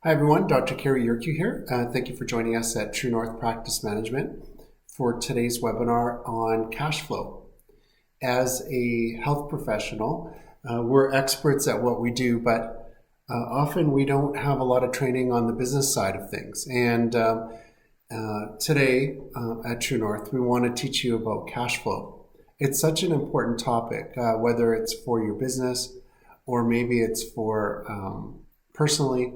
Hi everyone, Dr. Kerry Yerkew here. Thank you for joining us at True North Practice Management for today's webinar on cash flow. As a health professional, we're experts at what we do, but often we don't have a lot of training on the business side of things. And today at True North, we want to teach you about cash flow. It's such an important topic, whether it's for your business or maybe it's for personally.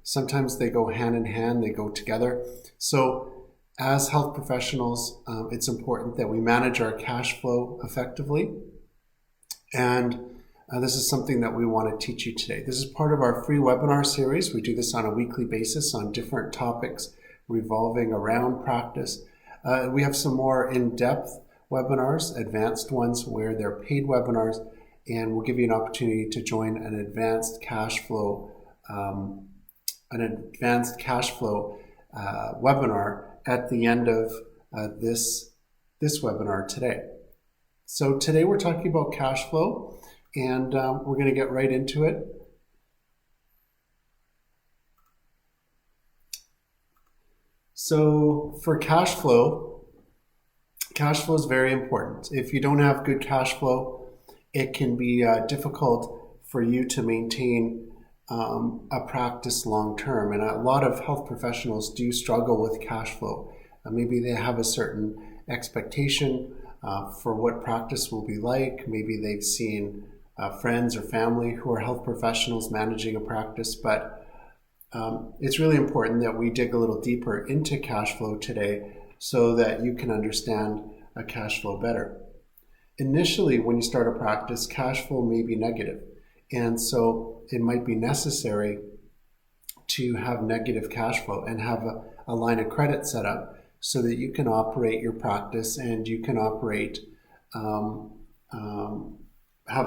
Sometimes they go hand in hand, they go together. So as health professionals, it's important that we manage our cash flow effectively. And this is something that we want to teach you today. This is part of our free webinar series. We do this on a weekly basis on different topics revolving around practice. We have some more in-depth webinars, advanced ones where they're paid webinars, and we'll give you an opportunity to join an advanced cash flow webinar at the end of this webinar today. So today we're talking about cash flow, and we're going to get right into it. So for cash flow is very important. If you don't have good cash flow, it can be difficult for you to maintain a practice long term, and a lot of health professionals do struggle with cash flow. Maybe they have a certain expectation for what practice will be like. Maybe they've seen friends or family who are health professionals managing a practice, but it's really important that we dig a little deeper into cash flow today so that you can understand cash flow better. Initially, when you start a practice, cash flow may be negative. And so it might be necessary to have negative cash flow and have a line of credit set up so that you can operate your practice and you can operate, have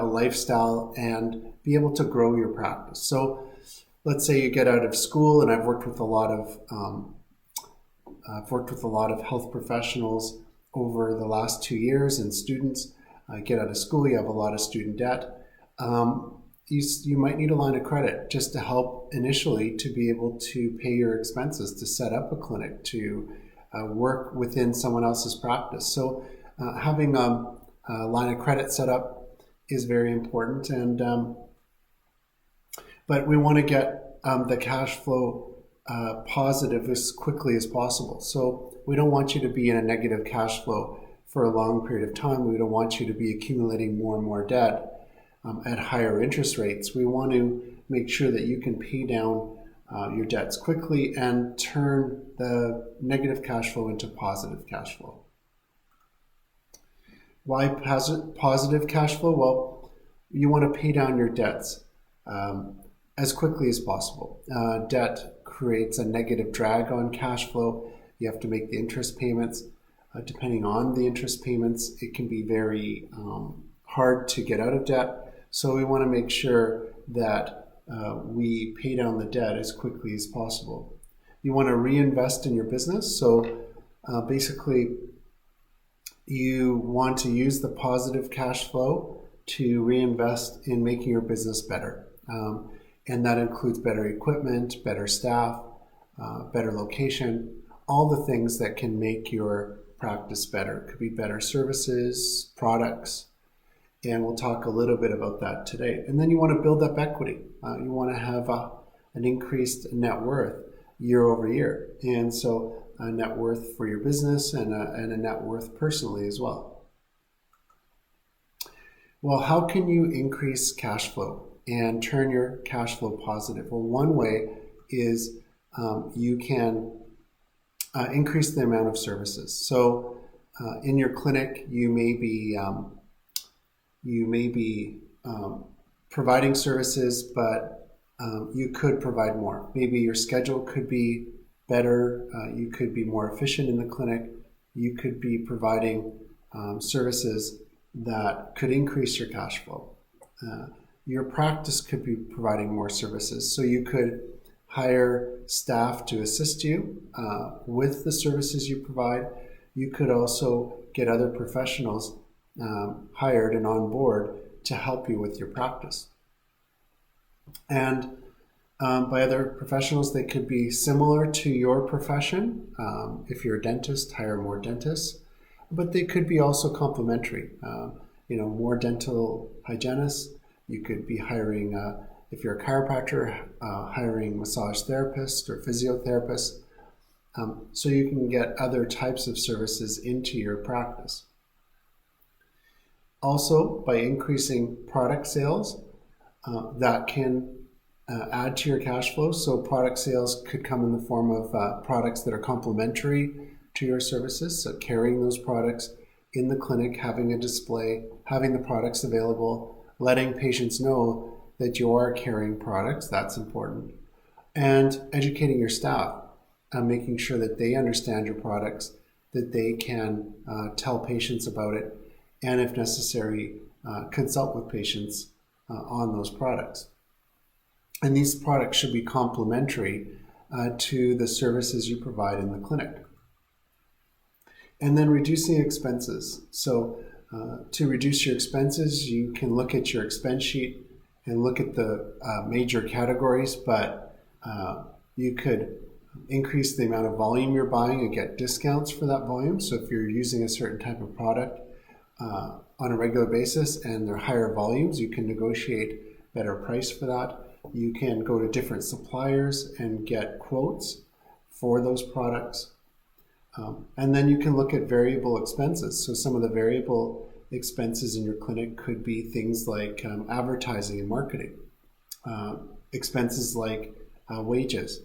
a lifestyle and be able to grow your practice. So let's say you get out of school, and I've worked with a lot of health professionals over the last 2 years, and students get out of school, you have a lot of student debt. You might need a line of credit just to help initially to be able to pay your expenses, to set up a clinic, to work within someone else's practice. So having a line of credit set up is very important, and but we want to get the cash flow positive as quickly as possible. So we don't want you to be in a negative cash flow for a long period of time. We don't want you to be accumulating more and more debt at higher interest rates. We want to make sure that you can pay down your debts quickly and turn the negative cash flow into positive cash flow. Why positive cash flow? Well, you want to pay down your debts as quickly as possible. Debt creates a negative drag on cash flow. You have to make the interest payments. Depending on the interest payments, it can be very hard to get out of debt. So we want to make sure that we pay down the debt as quickly as possible. You want to reinvest in your business. So basically, you want to use the positive cash flow to reinvest in making your business better. And that includes better equipment, better staff, better location, all the things that can make your practice better. It could be better services, products, and we'll talk a little bit about that today. And then you want to build up equity. You want to have an increased net worth year over year. And so a net worth for your business and a net worth personally as well. Well, how can you increase cash flow and turn your cash flow positive? Well, one way is you can increase the amount of services. So in your clinic, you may be providing services, but you could provide more. Maybe your schedule could be better. You could be more efficient in the clinic. You could be providing services that could increase your cash flow. Your practice could be providing more services. So you could hire staff to assist you with the services you provide. You could also get other professionals hired and on board to help you with your practice. And by other professionals. They could be similar to your profession. If you're a dentist, hire more dentists, but they could be also complementary. More dental hygienists. You could be hiring, if you're a chiropractor, hiring massage therapists or physiotherapists. So you can get other types of services into your practice. Also, by increasing product sales, that can add to your cash flow. So product sales could come in the form of products that are complementary to your services. So carrying those products in the clinic, having a display, having the products available, letting patients know that you are carrying products, that's important. And educating your staff, making sure that they understand your products, that they can tell patients about it, and if necessary, consult with patients on those products. And these products should be complementary to the services you provide in the clinic. And then reducing expenses. So to reduce your expenses, you can look at your expense sheet and look at the major categories, but you could increase the amount of volume you're buying and get discounts for that volume. So if you're using a certain type of product on a regular basis and they're higher volumes, you can negotiate better price for that. You can go to different suppliers and get quotes for those products. And then you can look at variable expenses. So some of the variable expenses in your clinic could be things like advertising and marketing, expenses like wages.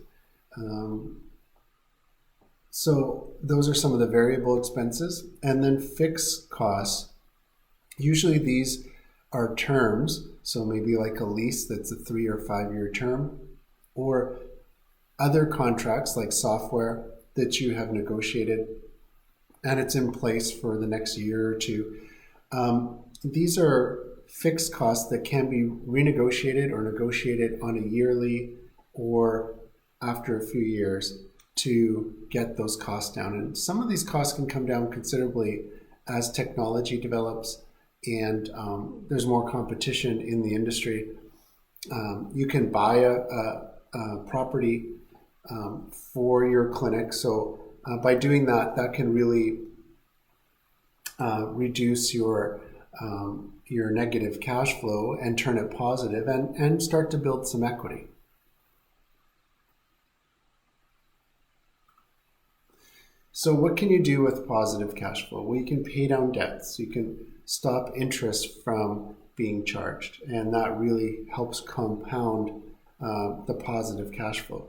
So those are some of the variable expenses. And then fixed costs. Usually these are terms, so maybe like a lease that's a 3 or 5 year term, or other contracts like software that you have negotiated and it's in place for the next year or two. These are fixed costs that can be renegotiated or negotiated on a yearly or after a few years to get those costs down. And some of these costs can come down considerably as technology develops and there's more competition in the industry. You can buy a property for your clinic. So by doing that, that can really reduce your negative cash flow and turn it positive and start to build some equity. So what can you do with positive cash flow? Well, you can pay down debts. You can stop interest from being charged, and that really helps compound the positive cash flow.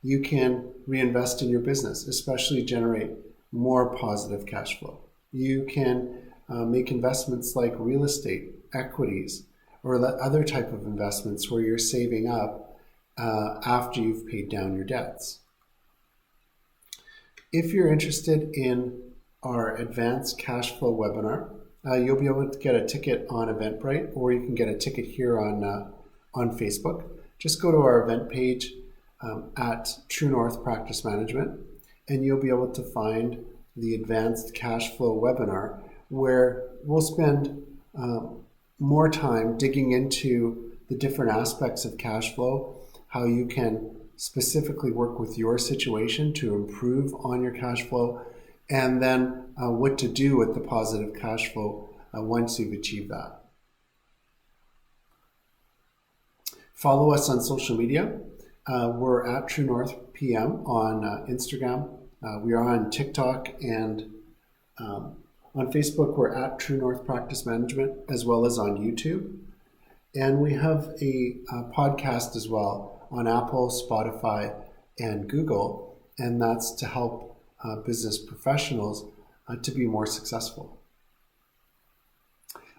You can reinvest in your business, especially generate more positive cash flow. You can make investments like real estate, equities, or other type of investments where you're saving up after you've paid down your debts. If you're interested in our advanced cash flow webinar, you'll be able to get a ticket on Eventbrite, or you can get a ticket here on Facebook. Just go to our event page at True North Practice Management, and you'll be able to find the advanced cash flow webinar, where we'll spend more time digging into the different aspects of cash flow, how you can specifically work with your situation to improve on your cash flow, and then what to do with the positive cash flow once you've achieved that. Follow us on social media. We're at TrueNorthPM on Instagram. We are on TikTok, and on Facebook we're at True North Practice Management, as well as on YouTube. And we have a podcast as well on Apple, Spotify, and Google, and that's to help business professionals to be more successful.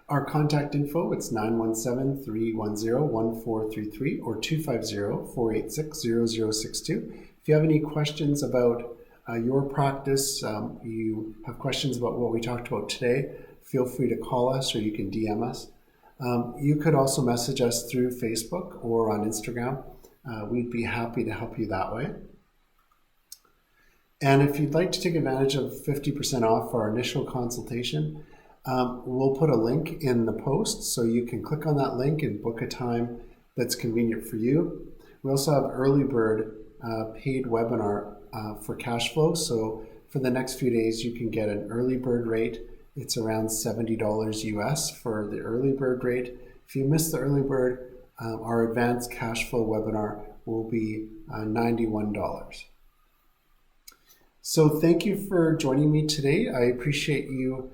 Our contact info, it's 917-310-1433 or 250-486-0062. If you have any questions about your practice, you have questions about what we talked about today, feel free to call us or you can DM us. You could also message us through Facebook or on Instagram. We'd be happy to help you that way. And if you'd like to take advantage of 50% off our initial consultation, we'll put a link in the post so you can click on that link and book a time that's convenient for you. We also have early bird paid webinar for cash flow. So for the next few days, you can get an early bird rate. It's around $70 US for the early bird rate. If you miss the early bird, our advanced cash flow webinar will be $91. So thank you for joining me today. I appreciate you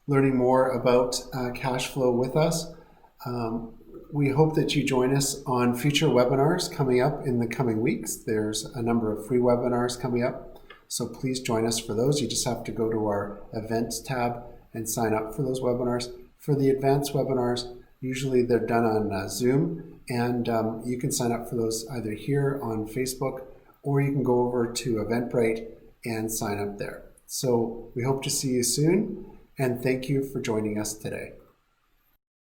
learning more about cash flow with us. We hope that you join us on future webinars coming up in the coming weeks. There's a number of free webinars coming up, so please join us for those. You just have to go to our events tab and sign up for those webinars. For the advanced webinars, usually they're done on Zoom, and you can sign up for those either here on Facebook, or you can go over to Eventbrite and sign up there. So we hope to see you soon, and thank you for joining us today.